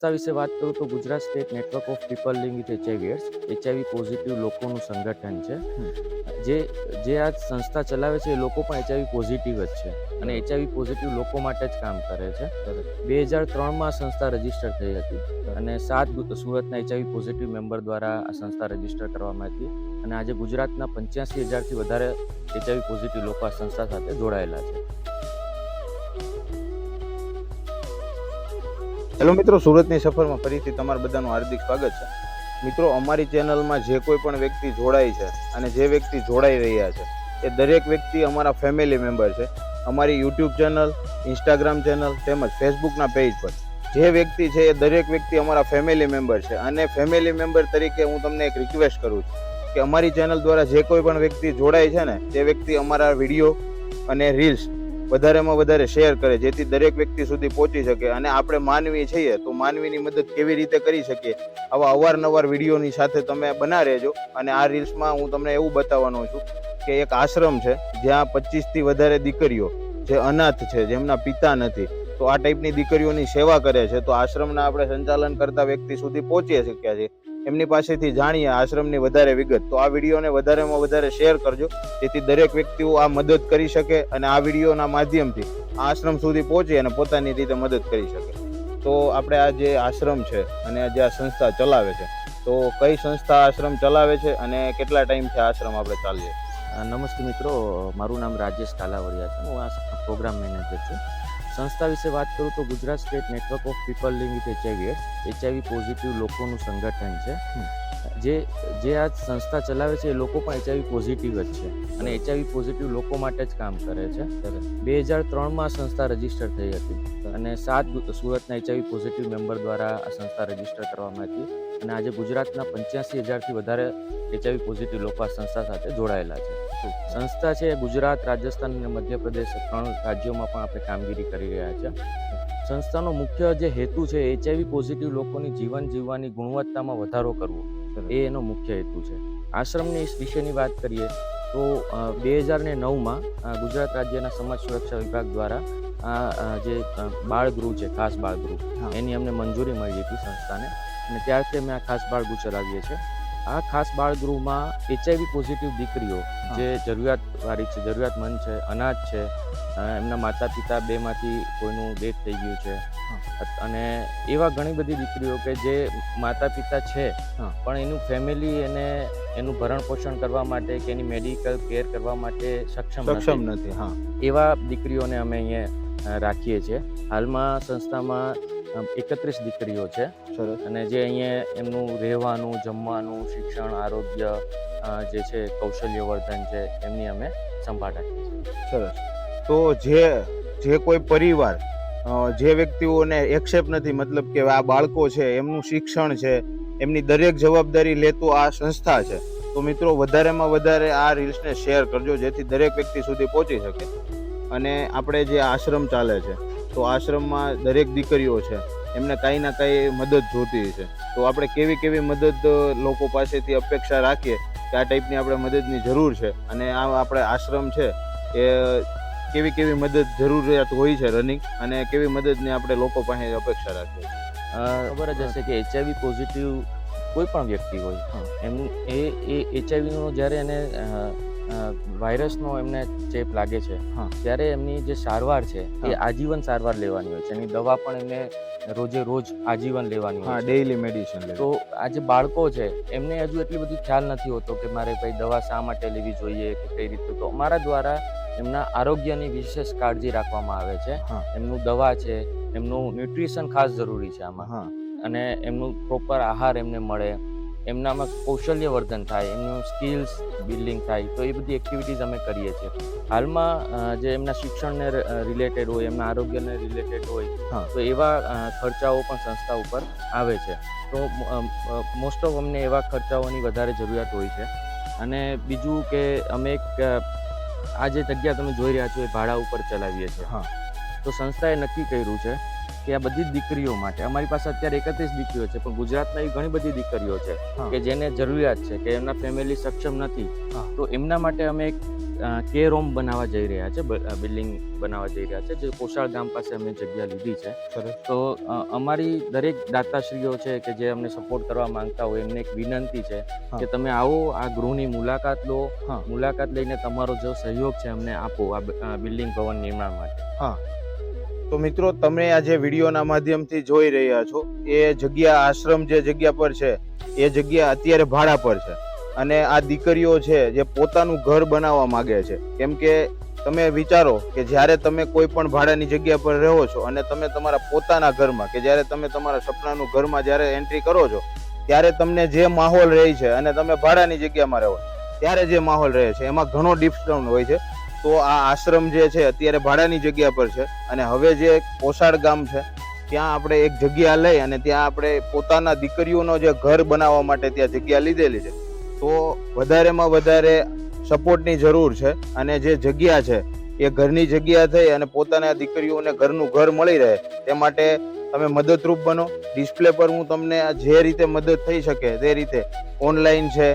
સંસ્થા વિશે વાત કરું તો Gujarat state network of people living with HIV ads HIV positive લોકોનું સંગઠન છે. જે જે આ સંસ્થા ચલાવે છે એ લોકો પણ એચઆઈવી પોઝિટિવ જ છે અને એચઆઈવી પોઝિટિવ લોકો માટે જ કામ કરે છે. 2003માં આ સંસ્થા રજીસ્ટર થઈ હતી અને 7 સુરતના એચઆઈવી પોઝિટિવ મેમ્બર દ્વારા આ સંસ્થા રજીસ્ટર કરવામાં હતી અને આજે ગુજરાતના 85,000થી વધારે એચઆઈવી પોઝિટિવ લોકો આ સંસ્થા સાથે જોડાયેલા છે. હેલો મિત્રો, સુરતની સફરમાં ફરીથી તમારા બધાનું હાર્દિક સ્વાગત છે. મિત્રો, અમારી ચેનલમાં જે કોઈ પણ વ્યક્તિ જોડાય છે અને જે વ્યક્તિ જોડાઈ રહ્યા છે એ દરેક વ્યક્તિ અમારા ફેમિલી મેમ્બર છે. અમારી યુટ્યુબ ચેનલ, ઇન્સ્ટાગ્રામ ચેનલ તેમજ ફેસબુકના પેજ પર જે વ્યક્તિ છે એ દરેક વ્યક્તિ અમારા ફેમિલી મેમ્બર છે અને ફેમિલી મેમ્બર તરીકે હું તમને એક રિક્વેસ્ટ કરું છું કે અમારી ચેનલ દ્વારા જે કોઈ પણ વ્યક્તિ જોડાય છે ને તે વ્યક્તિ અમારા વિડીયો અને રીલ્સ વધારેમાં વધારે શેર કરે, જેથી દરેક વ્યક્તિ સુધી પહોંચી શકે. અને આપણે માનવી છીએ તો માનવીની મદદ કેવી રીતે કરી શકીએ આવા અવારનવાર વિડીયોની સાથે તમે બના રહેજો. અને આ રીલ્સમાં હું તમને એવું બતાવવાનો છું કે એક આશ્રમ છે જ્યાં 25થી વધારે દીકરીઓ જે અનાથ છે, જેમના પિતા નથી, તો આ ટાઈપની દીકરીઓની સેવા કરે છે. તો આશ્રમના આપણે સંચાલન કરતા વ્યક્તિ સુધી પહોંચી શક્યા છે. એમની પાસેથી જાણીએ આશ્રમની વધારે વિગત. તો આ વિડીયોને વધારેમાં વધારે શેર કરજો, જેથી દરેક વ્યક્તિઓ આ મદદ કરી શકે અને આ વિડીયોના માધ્યમથી આ આશ્રમ સુધી પહોંચી અને પોતાની રીતે મદદ કરી શકે. તો આપણે આ જે આશ્રમ છે અને જે આ સંસ્થા ચલાવે છે, તો કઈ સંસ્થા આશ્રમ ચલાવે છે અને કેટલા ટાઈમથી આશ્રમ આપણે ચાલીએ? નમસ્તે મિત્રો, મારું નામ રાજેશ કાલાવડિયા છે. હું આ પ્રોગ્રામ મેનેજર છું. સંસ્થા વિશે વાત કરું તો Gujarat state network of people living with HIV ads HIV positive લોકોનું સંગઠન છે. જે આ સંસ્થા ચલાવે છે એ લોકો પણ એચઆઈવી પોઝિટિવ જ છે અને એચઆઈવી પોઝિટિવ લોકો માટે જ કામ કરે છે. 2003માં આ સંસ્થા રજીસ્ટર થઈ હતી અને 7 સુરતના એચઆઈવી પોઝિટિવ મેમ્બર દ્વારા આ સંસ્થા રજીસ્ટર કરવામાં હતી અને આજે ગુજરાતના 85,000થી વધારે એચઆઈવી પોઝિટિવ લોકો આ સંસ્થા સાથે જોડાયેલા છે. સંસ્થા છે ગુજરાત, રાજસ્થાન અને મધ્યપ્રદેશ 3 રાજ્યોમાં પણ આપણે કામગીરી કરી રહ્યા છે. સંસ્થાનો મુખ્ય જે હેતુ છે એચઆઈવી પોઝિટિવ લોકોની જીવન જીવવાની ગુણવત્તામાં વધારો કરવો, એ એનો મુખ્ય હેતુ છે. આશ્રમની વિશેની વાત કરીએ તો 2009માં ગુજરાત રાજ્યના સમાજ સુરક્ષા વિભાગ દ્વારા આ જે બાળગૃહ છે, ખાસ બાળગૃહ, એની અમને મંજૂરી મળી હતી સંસ્થાને અને ત્યારથી અમે આ ખાસ બાળગૃહ ચલાવીએ છીએ. આ ખાસ બાળગૃહમાં એચઆઈવી પોઝિટિવ દીકરીઓ જે જરૂરિયાતવાળી છે, જરૂરિયાતમંદ છે, અનાથ છે, એમના માતા પિતા બેમાંથી કોઈનું ડેથ થઈ ગયું છે અને એવા ઘણી બધી દીકરીઓ કે જે માતા પિતા છે પણ એનું ફેમિલી એને એનું ભરણ પોષણ કરવા માટે કે એની મેડિકલ કેર કરવા માટે સક્ષમ નથી. એવા દીકરીઓને અમે અહીંયા રાખીએ છીએ. હાલમાં સંસ્થામાં 31 દીકરીઓ છે અને જે અહીંયા એમનું રહેવાનું, જમવાનું, શિક્ષણ, આરોગ્ય જે છે, કૌશલ્યવર્ધન છે, એમની અમે સંભાળ રાખીએ છીએ. સરસ. તો જે કોઈ પરિવાર જે વ્યક્તિઓને એક્સેપ્ટ નથી, મતલબ કે આ બાળકો છે એમનું શિક્ષણ છે, એમની દરેક જવાબદારી લેતો આ સંસ્થા છે, તો મિત્રો વધારેમાં વધારે આ રીલ્સને શેર કરજો, જેથી દરેક વ્યક્તિ સુધી પહોંચી શકે. અને આપણે જે આશ્રમ ચાલે છે તો આશ્રમમાં દરેક દીકરીઓ છે એમને કાંઈ ના કાંઈ મદદ જોતી છે. તો આપણે કેવી કેવી મદદ લોકો પાસેથી અપેક્ષા રાખીએ કે આ ટાઈપની આપણે મદદની જરૂર છે અને આ આપણે આશ્રમ છે એ કેવી કેવી મદદ જરૂરિયાત હોય છે રનિંગ, અને કેવી મદદની આપણે લોકો પાસે અપેક્ષા રાખીએ? ખબર જ હશે કે એચઆઈવી પોઝિટિવ કોઈ પણ વ્યક્તિ હોય એમનું એ એચઆઈવીનો જ્યારે એને વાયરસનો એમને ચેપ લાગે છે ત્યારે એમની જે સારવાર છે એ આજીવન સારવાર લેવાની હોય છે. એની દવા પણ એમને રોજે રોજ આજીવન લેવાની હોય છે, ડેઇલી મેડિસિન. તો આ જે બાળકો છે એમને હજુ એટલી બધી ખ્યાલ નથી હોતો કે મારે ભાઈ દવા શા માટે લેવી જોઈએ કે કઈ રીતે. તો અમારા દ્વારા એમના આરોગ્યની વિશેષ કાળજી રાખવામાં આવે છે. એમનું દવા છે, એમનું ન્યુટ્રિશન ખાસ જરૂરી છે આમાં, અને એમનું પ્રોપર આહાર એમને મળે, એમનામાં કૌશલ્યવર્ધન થાય, એમનું સ્કિલ્સ બિલ્ડિંગ થાય, તો એ બધી એક્ટિવિટીઝ અમે કરીએ છીએ. હાલમાં જે એમના શિક્ષણને રિલેટેડ હોય, એમના આરોગ્યને રિલેટેડ હોય, તો એવા ખર્ચાઓ પણ સંસ્થા ઉપર આવે છે. તો મોસ્ટ ઓફ અમને એવા ખર્ચાઓની વધારે જરૂરિયાત હોય છે. અને બીજું કે અમે એક આ જે જગ્યા તમે જોઈ રહ્યા છો એ ભાડા ઉપર ચલાવીએ છીએ. તો સંસ્થાએ નક્કી કર્યું છે કે આ બધી જ દીકરીઓ માટે, અમારી પાસે અત્યારે 31 દીકરીઓ છે, પણ ગુજરાતમાં એવી ઘણી બધી દીકરીઓ છે હા. કે જેને જરૂરિયાત છે, કે એમના ફેમિલી સક્ષમ નથી, હા. તો એમના માટે અમે એક કેર હોમ બનાવવા જઈ રહ્યા છે, બિલ્ડિંગ બનાવવા જઈ રહ્યા છે, જે કોશાળ ગામ પાસે અમે જગ્યા લીધી છે. સરસ. તો અમારી દરેક દાતાશ્રીઓ છે કે જે અમને સપોર્ટ કરવા માંગતા હોય એમને એક વિનંતી છે હા. કે તમે આવો, આ ગૃહની મુલાકાત લો, હા. મુલાકાત લઈને તમારો જો સહયોગ છે અમને આપો આ બિલ્ડિંગ ભવન નિર્માણ માટે. હા, તો મિત્રો તમે આ જે વિડીયોના માધ્યમથી જોઈ રહ્યા છો એ જગ્યા, આશ્રમ જે જગ્યા પર છે એ જગ્યા અત્યારે ભાડા પર છે, અને આ દીકરીઓ છે જે પોતાનું ઘર બનાવવા માંગે છે. કેમ કે તમે વિચારો કે જ્યારે તમે કોઈ પણ ભાડાની જગ્યા પર રહો છો અને તમે તમારા પોતાના ઘરમાં, કે જ્યારે તમે તમારા સપનાનું ઘરમાં જ્યારે એન્ટ્રી કરો છો ત્યારે તમને જે માહોલ રહે છે અને તમે ભાડાની જગ્યામાં રહો ત્યારે જે માહોલ રહે છે એમાં ઘણો ડિફરન્ટ હોય છે. તો આ આશ્રમ જે છે અત્યારે ભાડાની જગ્યા પર છે, અને હવે જે કોસાડ ગામ છે ત્યાં આપણે એક જગ્યા લઈ અને ત્યાં આપણે પોતાના દીકરીઓનો જે ઘર બનાવવા માટે ત્યાં જગ્યા લીધેલી છે. તો વધારેમાં વધારે સપોર્ટની જરૂર છે, અને જે જગ્યા છે એ ઘરની જગ્યા થઈ અને પોતાના દીકરીઓને ઘરનું ઘર મળી રહે તે માટે તમે મદદરૂપ બનો. ડિસ્પ્લે પર હું તમને જે રીતે મદદ થઈ શકે તે રીતે ઓનલાઈન છે,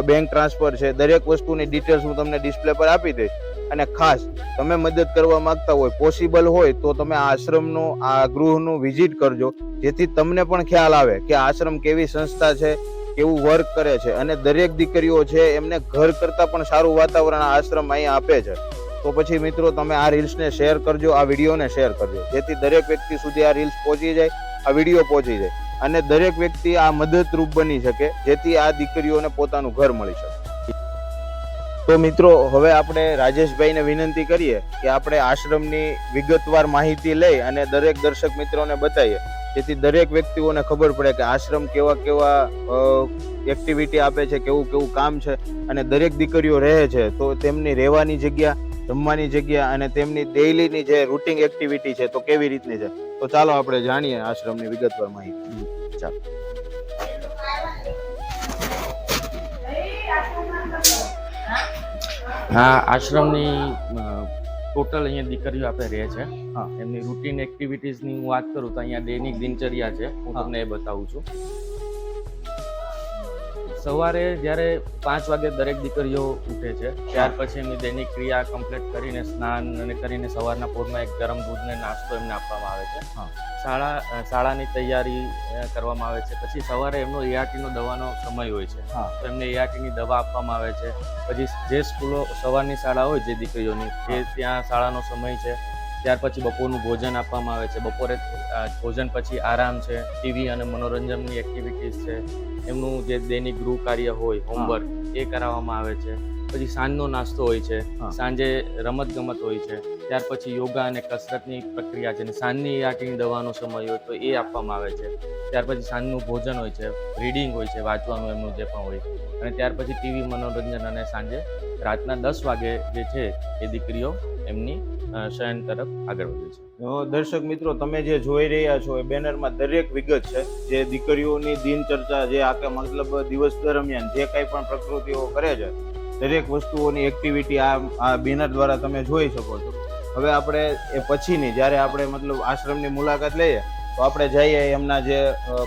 બેંક ટ્રાન્સફર છે, દરેક વસ્તુની ડિટેલ્સ હું તમને ડિસ્પ્લે પર આપી દઈશ. અને ખાસ તમે મદદ કરવા માંગતા હોય, પોસિબલ હોય તો તમે આ આશ્રમનું, આ ગૃહનું વિઝિટ કરજો, જેથી તમને પણ ખ્યાલ આવે કે આશ્રમ કેવી સંસ્થા છે, કેવું વર્ક કરે છે, અને દરેક દીકરીઓ છે એમને ઘર કરતાં પણ સારું વાતાવરણ આ આશ્રમ અહીંયા આપે છે. તો પછી મિત્રો તમે આ રીલ્સને શેર કરજો, આ વિડીયોને શેર કરજો, જેથી દરેક વ્યક્તિ સુધી આ રીલ્સ પહોંચી જાય, આ વિડીયો પહોંચી જાય, અને દરેક વ્યક્તિ આ મદદરૂપ બની શકે, જેથી આ દીકરીઓને પોતાનું ઘર મળી શકે. તો મિત્રો હવે આપણે રાજેશભાઈને વિનંતી કરીએ કે આપણે આશ્રમની વિગતવાર માહિતી લઈ અને દરેક દર્શક મિત્રોને બતાવીએ, જેથી દરેક વ્યક્તિઓને ખબર પડે કે આશ્રમ કેવા કેવા એક્ટિવિટી આપે છે, કેવું કેવું કામ છે, અને દરેક દીકરીઓ રહે છે તો તેમની રહેવાની જગ્યા, જમવાની જગ્યા અને તેમની ડેઈલીની જે રૂટિન એક્ટિવિટી છે તો કેવી રીતની છે. તો ચાલો આપણે જાણીએ આશ્રમની વિગતવાર માહિતી. ચાલો. હા, આશ્રમની ટોટલ અહીંયા દીકરીઓ આપણે રહે છે. હા. એમની રૂટીન એક્ટિવિટીઝની હું વાત કરું તો અહીંયા દૈનિક દિનચર્યા છે, હું તમને એ બતાવું છું. સવારે જ્યારે 5 વાગે દરેક દીકરીઓ ઉઠે છે, ત્યાર પછી એમની દૈનિક ક્રિયા કમ્પ્લીટ કરીને સ્નાન અને કરીને સવારના પોરમાં એક ગરમ દૂધને નાસ્તો એમને આપવામાં આવે છે. હા. શાળાની તૈયારી કરવામાં આવે છે. પછી સવારે એમનો ARTનો દવાનો સમય હોય છે, હા. તો એમને ARTની દવા આપવામાં આવે છે. પછી જે સ્કૂલો, સવારની શાળા હોય જે દીકરીઓની, એ ત્યાં શાળાનો સમય છે. ત્યાર પછી બપોરનું ભોજન આપવામાં આવે છે. બપોરે ભોજન પછી આરામ છે, ટીવી અને મનોરંજનની એક્ટિવિટીઝ છે, એમનું જે દૈનિક ગૃહ કાર્ય હોય, હોમવર્ક, એ કરાવવામાં આવે છે. પછી સાંજનો નાસ્તો હોય છે, સાંજે રમતગમત હોય છે, ત્યાર પછી યોગા અને કસરતની પ્રક્રિયા છે, અને સાંજની ARTની દવાનો સમય હોય તો એ આપવામાં આવે છે. ત્યાર પછી સાંજનું ભોજન હોય છે, રીડિંગ હોય છે, વાંચવાનું એમનું જે પણ હોય, અને ત્યાર પછી ટીવી, મનોરંજન, અને સાંજે રાતના 10 વાગે જે છે એ દીકરીઓ એમની શયન તરફ આગળ વધે છે. દર્શક મિત્રો તમે જે જોઈ રહ્યા છો એ બેનરમાં દરેક વિગત છે, જે દીકરીઓની દિનચર્યા, જે આખે મતલબ દિવસ દરમિયાન જે કંઈ પણ પ્રકૃતિઓ કરે છે, દરેક વસ્તુઓની એક્ટિવિટી આ બેનર દ્વારા તમે જોઈ શકો છો. હવે આપણે એ પછીની જ્યારે આપણે મતલબ આશ્રમની મુલાકાત લઈએ તો આપણે જઈએ એમના જે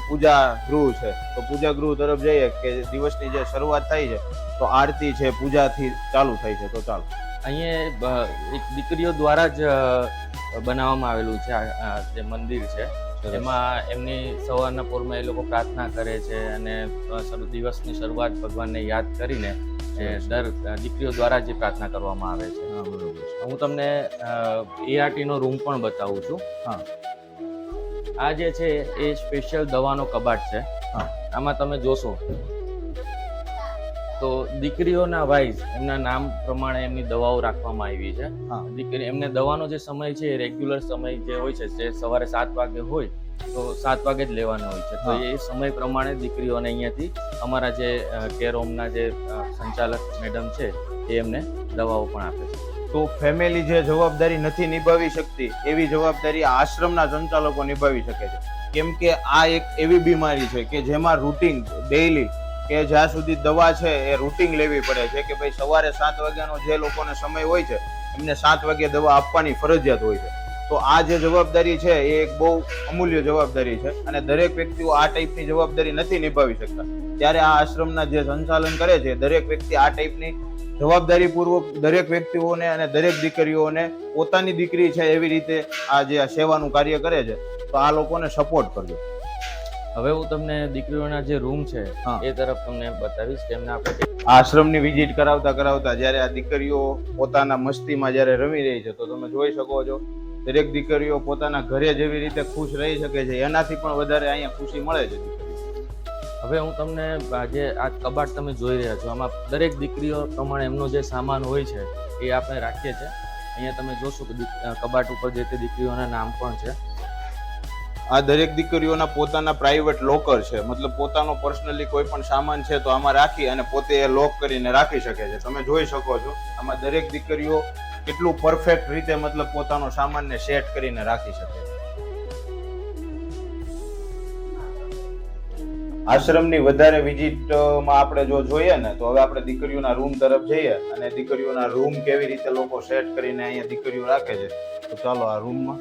પૂજા ગૃહ છે, તો પૂજા ગૃહ તરફ જઈએ કે દિવસની જે શરૂઆત થાય છે તો આરતી છે, પૂજાથી ચાલુ થાય છે. તો ચાલો. અહીંયા એક દીકરીઓ દ્વારા જ બનાવવામાં આવેલું છે આ જે મંદિર છે. એમાં એમની સવારના પોરમાં એ લોકો પ્રાર્થના કરે છે, અને દિવસની શરૂઆત ભગવાનને યાદ કરીને દીકરીઓ દ્વારા જે પ્રાર્થના કરવામાં આવે છે. હા, બરોબર. હું તમને ARTનો રૂમ પણ બતાવું છું. હા. આ જે છે એ સ્પેશિયલ દવાનો કબાટ છે. હા. આમાં તમે જોશો તો દીકરીઓના વાઇઝ એમના નામ પ્રમાણે એમની દવાઓ રાખવામાં આવી છે. દીકરી એમને દવાનો જે સમય છે એ રેગ્યુલર સમય જે હોય છે, જે સવારે 7 વાગે હોય તો 7 વાગે જ લેવાનો હોય છે. તો એ સમય પ્રમાણે દીકરીઓને અહીંયાથી અમારા જે કેર હોમના જે સંચાલક મેડમ છે એ એમને દવાઓ પણ આપે છે. તો ફેમિલી જે જવાબદારી નથી નિભાવી શકતી એવી જવાબદારી આશ્રમના સંચાલકો નિભાવી શકે છે. કેમ કે આ એક એવી બીમારી છે કે જેમાં રૂટીન ડેઈલી કે જ્યાં સુધી દવા છે એ રૂટીન લેવી પડે છે, કે ભાઈ સવારે 7 વાગ્યાનો જે લોકોને સમય હોય છે એમને 7 વાગ્યે દવા આપવાની ફરજિયાત હોય છે. તો આ જે જવાબદારી છે એ એક બહુ અમૂલ્ય જવાબદારી છે અને દરેક વ્યક્તિઓ આ ટાઈપની જવાબદારી નથી નિભાવી શકતા. ત્યારે આ આશ્રમના જે સંચાલન કરે છે દરેક વ્યક્તિ આ ટાઈપની જવાબદારી પૂર્વક દરેક વ્યક્તિઓને અને દરેક દીકરીઓને પોતાની દીકરી છે એવી રીતે આ જે આ સેવાનું કાર્ય કરે છે, તો આ લોકોને સપોર્ટ કરજો. હવે હું તમને દીકરીઓના જે રૂમ છે હા. એ તરફ તમને બતાવીશ કે એમને આપણે આશ્રમની વિઝિટ કરાવતા કરાવતા જ્યારે આ દીકરીઓ પોતાના મસ્તીમાં જ્યારે રમી રહી છે તો તમે જોઈ શકો છો દરેક દીકરીઓ પોતાના ઘરે જેવી રીતે ખુશ રહી શકે છે એનાથી પણ વધારે અહીંયા ખુશી મળે છે દીકરીઓ. હવે હું તમને જે આ કબાટ તમે જોઈ રહ્યા છો આમાં દરેક દીકરીઓ પ્રમાણે એમનો જે સામાન હોય છે એ આપણે રાખીએ છીએ. અહીંયા તમે જોશો કે કબાટ ઉપર જે તે દીકરીઓના નામ પણ છે. આ દરેક દીકરીઓના પોતાના પ્રાઇવેટ લોકર છે, મતલબ પોતાનો પર્સનલી કોઈ પણ સામાન છે તો આમાં રાખી અને પોતે એ લોક કરીને રાખી શકે છે. તમે જોઈ શકો છો આમાં દરેક દીકરીઓ કેટલું પરફેક્ટ રીતે મતલબ પોતાનો સામાનને સેટ કરીને રાખી શકે છે. આશ્રમની વધારે વિઝિટમાં આપણે જો જોઈએ ને તો હવે આપણે દીકરીઓના રૂમ તરફ જઈએ અને દીકરીઓના રૂમ કેવી રીતે લોકો સેટ કરીને અહીંયા દીકરીઓ રાખે છે. તો ચાલો આ રૂમમાં.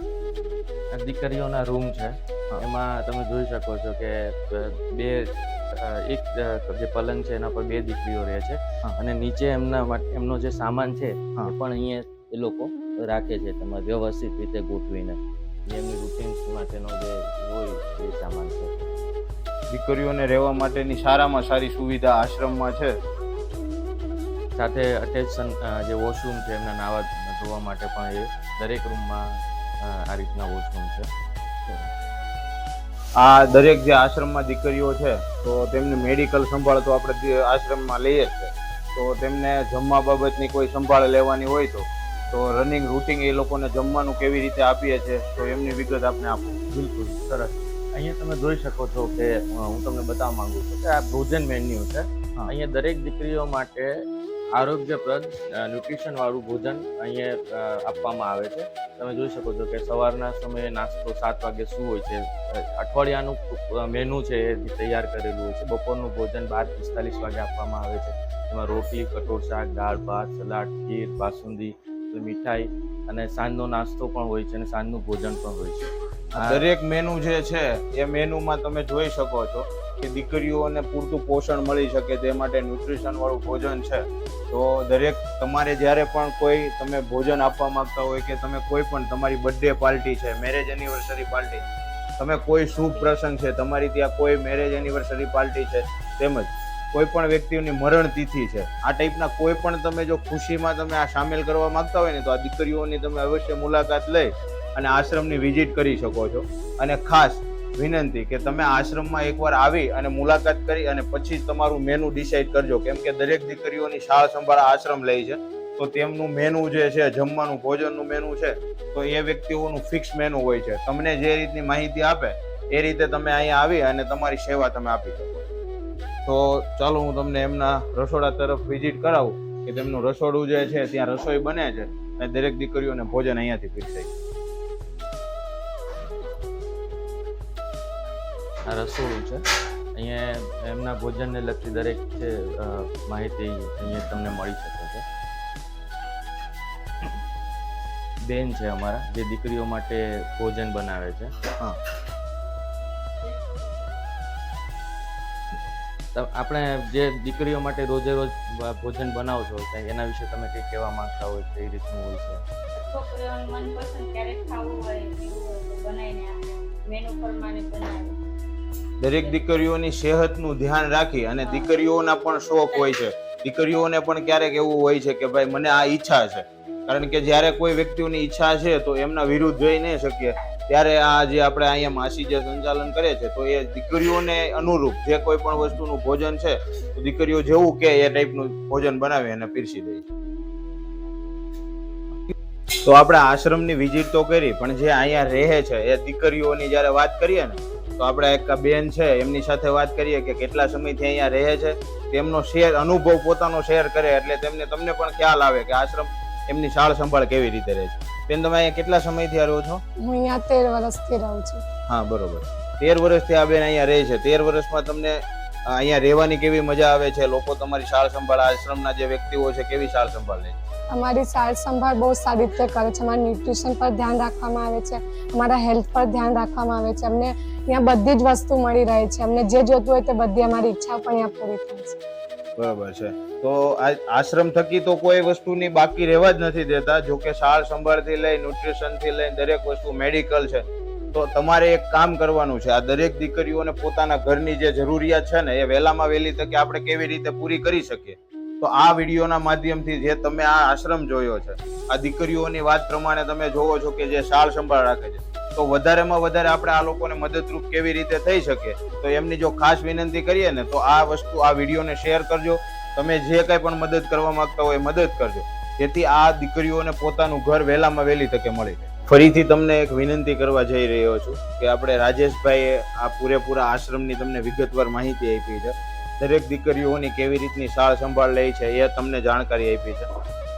આ દીકરીઓના રૂમ છે એમાં તમે જોઈ શકો છો કે એક જે પલંગ છે એના પર 2 દીકરીઓ રહે છે અને નીચે એમનો જે સામાન છે એ પણ અહીંયા એ લોકો રાખે છે તમે વ્યવસ્થિત રીતે ગોઠવીને. એમની રૂટીન્સ માટેનો જે હોય એ સામાન છે. દીકરીઓને રહેવા માટેની સારામાં સારી સુવિધા આશ્રમમાં છે. સાથે અટેચ જે વોશરૂમ છે એમના નાવા ધોવા માટે પણ એ દરેક રૂમમાં આ રીતના વોશરૂમ છે. આ દરેક જે આશ્રમમાં દીકરીઓ છે તો તેમની મેડિકલ સંભાળ તો આપણે આશ્રમમાં લઈએ જ છે. તો તેમને જમવા બાબતની કોઈ સંભાળ લેવાની હોય તો રનિંગ રૂટિન એ લોકોને જમવાનું કેવી રીતે આપીએ છીએ તો એમની વિગત આપણે આપો. બિલકુલ સરસ. અહીંયા તમે જોઈ શકો છો કે હું તમને બતાવવા માંગુ છું કે આ ભોજન મેન્યુ છે. અહીંયા દરેક દીકરીઓ માટે આરોગ્યપ્રદ ન્યુટ્રિશન વાળું ભોજન અહીંયા આપવામાં આવે છે. તમે જોઈ શકો છો કે સવારના સમયે નાસ્તો 7 વાગે શું હોય છે, અઠવાડિયાનું મેનુ છે એ તૈયાર કરેલું હોય છે. બપોરનું ભોજન 12:45 વાગે આપવામાં આવે છે. એમાં રોટલી, કઠોળ શાક, દાળ ભાત, સલાડ, ખીર, બાસુંદી, મીઠાઈ અને સાંજનો નાસ્તો પણ હોય છે અને સાંજનું ભોજન પણ હોય છે. દરેક મેનુ જે છે એ મેનુમાં તમે જોઈ શકો છો કે દીકરીઓને પૂરતું પોષણ મળી શકે તે માટે ન્યુટ્રિશન વાળું ભોજન છે. તો દરેક તમારે જ્યારે પણ કોઈ તમે ભોજન આપવા માંગતા હોય કે તમે કોઈ પણ તમારી બર્થડે પાર્ટી છે, મેરેજ એનિવર્સરી પાર્ટી, તમે કોઈ શુભ પ્રસંગ છે, તમારી ત્યાં કોઈ મેરેજ એનિવર્સરી પાર્ટી છે, તેમજ કોઈ પણ વ્યક્તિની મરણ તિથિ છે, આ ટાઈપના કોઈ પણ તમે જો ખુશીમાં તમે આ સામેલ કરવા માંગતા હોય ને તો આ દીકરીઓની તમે અવશ્ય મુલાકાત લઈ અને આશ્રમની વિઝિટ કરી શકો છો. અને ખાસ વિનંતી કે તમે આશ્રમમાં એકવાર આવી અને મુલાકાત કરી અને પછી તમારું મેનુ ડિસાઈડ કરજો, કેમ કે દરેક દીકરીઓની સાળ સંભાળ આશ્રમ લે છે તો તેમનું મેનુ જે છે જમવાનું ભોજનનું મેનુ છે તો એ વ્યક્તિઓનું ફિક્સ મેનુ હોય છે. તમને જે રીતની માહિતી આપે એ રીતે તમે અહીંયા આવી અને તમારી સેવા તમે આપી શકો. તો ચાલો હું તમને એમના રસોડા તરફ વિઝિટ કરાવું કે તેમનું રસોડું જે છે ત્યાં રસોઈ બને છે અને દરેક દીકરીઓને ભોજન અહીંયાથી પીરસાય છે. આ રસોડું છે. અહીંયા એમના ભોજનને લગતી દરેક છે માહિતી અહીંયા તમને મળી શકે છે. બેન છે અમારા જે દીકરીઓ માટે ભોજન બનાવે છે. આપણે જે દીકરીઓ માટે રોજે રોજ ભોજન બનાવો છો એના વિશે તમે કંઈ કહેવા માંગતા હોય કઈ રીતનું હોય છે? છોકરીઓનું મનપસંદ ક્યારેક ખાવું હોય બનાવીને આપે, મેનુ પ્રમાણે બનાવે. દરેક દીકરીઓની સેહતનું ધ્યાન રાખી અને દીકરીઓના પણ શોખ હોય છે. દીકરીઓને પણ ક્યારેક એવું હોય છે કે ભાઈ મને આ ઈચ્છા છે, કારણ કે જ્યારે કોઈ વ્યક્તિઓની ઈચ્છા છે તો એમના વિરુદ્ધ જઈ નહીં શકીએ. ત્યારે આ જે આપણે અહીંયા માસી જે સંચાલન કરે છે તો એ દીકરીઓને અનુરૂપ જે કોઈ પણ વસ્તુનું ભોજન છે તો દીકરીઓ જેવું કે એ ટાઈપનું ભોજન બનાવી અને પીરસી દે છે. તો આપણે આશ્રમની વિઝિટ તો કરી, પણ જે અહીંયા રહે છે એ દીકરીઓની જ્યારે વાત કરીએ ને તો આપણે એક બેન છે એમની સાથે વાત કરીએ કે કેટલા સમયથી અહીંયા રહે છે, તેમનો અનુભવ પોતાનો શેર કરે એટલે તમને પણ ખ્યાલ આવે કે આશ્રમ એમની સાળ સંભાળ કેવી રીતે રહે છે. બેન, તમે અહીંયા કેટલા સમયથી રહો છો? હું અહીંયા 13 વર્ષથી રહું છું. હા, બરોબર. 13 વર્ષથી આ બેન અહીંયા રહે છે. 13 વર્ષમાં તમને અહીંયા રહેવાની કેવી મજા આવે છે? લોકો તમારી સાળ સંભાળ, આશ્રમના જે વ્યક્તિઓ છે કેવી સાળ સંભાળ લે છે? અમારી સાર સંભાળ બહુ સારી રીતે કરે છે. અમારા ન્યુટ્રિશન પર ધ્યાન રાખવામાં આવે છે, અમારા હેલ્થ પર ધ્યાન રાખવામાં આવે છે. અમને અહીંયા બધી જ વસ્તુ મળી રહે છે. અમને જે જોતું હોય તે બધી અમારી ઈચ્છાઓ પણ અહીંયા પૂરી થાય છે. બરાબર છે. તો આ આશ્રમ થકી તો કોઈ વસ્તુની બાકી રહેવા જ નથી દેતા. જો કે સાર સંભાળથી લઈ ન્યુટ્રિશનથી લઈ દરેક વસ્તુ મેડિકલ છે. તો તમારે એક કામ કરવાનું છે, આ દરેક દીકરીઓને પોતાના ઘરની જે જરૂરિયાત છે ને એ વહેલામાં વહેલી તકે આપણે કેવી રીતે પૂરી કરી શકીએ. તો આ વિડીયોના માધ્યમથી જે તમે આ આશ્રમ જોયો છે, આ દીકરીઓની વાત પ્રમાણે તમે જોવો છો કે જે સાર સંભાળ રાખે છે, તો વધારેમાં વધારે આપણે આ લોકોને મદદરૂપ કેવી રીતે થઈ શકે, તો એમની જો ખાસ વિનંતી કરીએ ને તો આ વસ્તુ, આ વિડીયોને શેર કરજો. તમે જે કંઈ પણ મદદ કરવા માંગતા હોય મદદ કરજો, જેથી આ દીકરીઓને પોતાનું ઘર વહેલામાં વહેલી તકે મળી જાય. ફરીથી તમને એક વિનંતી કરવા જઈ રહ્યો છું કે આપણે રાજેશભાઈએ આ પૂરેપૂરા આશ્રમની તમને વિગતવાર માહિતી આપી છે. દરેક દીકરીઓની કેવી રીતની સાર સંભાળ લે છે એ તમને જાણકારી આપી છે.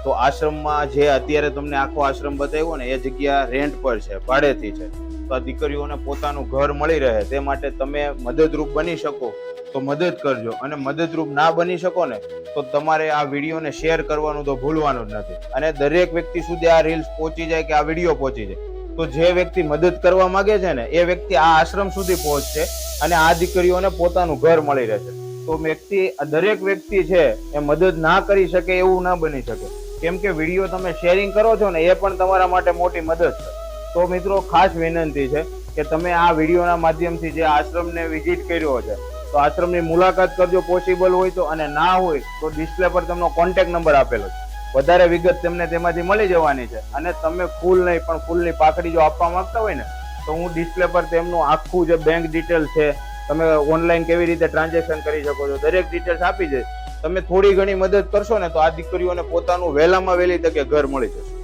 તો આશ્રમમાં જે અત્યારે તમને આખો આશ્રમ બતાવ્યો ને એ જગ્યા રેન્ટ પર છે, ભાડેથી છે. તો આ દીકરીઓને પોતાનું ઘર મળી રહે તે માટે તમે મદદરૂપ બની શકો તો મદદ કરજો, અને મદદરૂપ ના બની શકો ને તો તમારે આ વિડીયોને શેર કરવાનું તો ભૂલવાનું જ નથી. અને દરેક વ્યક્તિ સુધી આ રીલ્સ પહોંચી જાય કે આ વિડીયો પહોંચી જાય, તો જે વ્યક્તિ મદદ કરવા માંગે છે ને એ વ્યક્તિ આ આશ્રમ સુધી પહોંચશે અને આ દીકરીઓને પોતાનું ઘર મળી રહેશે. તો દરેક વ્યક્તિ છે એ મદદ ના કરી શકે એવું ના બની શકે, કેમ કે વિડીયો તમે શેરિંગ કરો છો ને એ પણ તમારા માટે મોટી મદદ છે. તો મિત્રો ખાસ વિનંતી છે કે તમે આ વિડીયોના માધ્યમથી જે આશ્રમને વિઝિટ કર્યો છે તો આશ્રમની મુલાકાત કરજો પોસિબલ હોય તો, અને ના હોય તો ડિસ્પ્લે પર તેમનો કોન્ટેક્ટ નંબર આપેલો છે. વધારે વિગત તમને તેમાંથી મળી જવાની છે. અને તમે ફૂલ નહીં પણ ફૂલની પાકડી જો આપવા માંગતા હોય ને તો હું ડિસ્પ્લે પર તેમનું આખું જે બેંક ડિટેલ છે, તમે ઓનલાઈન કેવી રીતે ટ્રાન્ઝેક્શન કરી શકો છો, દરેક ડિટેલ્સ આપી છે. તમે થોડી ઘણી મદદ કરશો ને તો આ દીકરીઓને પોતાનું વહેલામાં વહેલી તકે ઘર મળી જશે.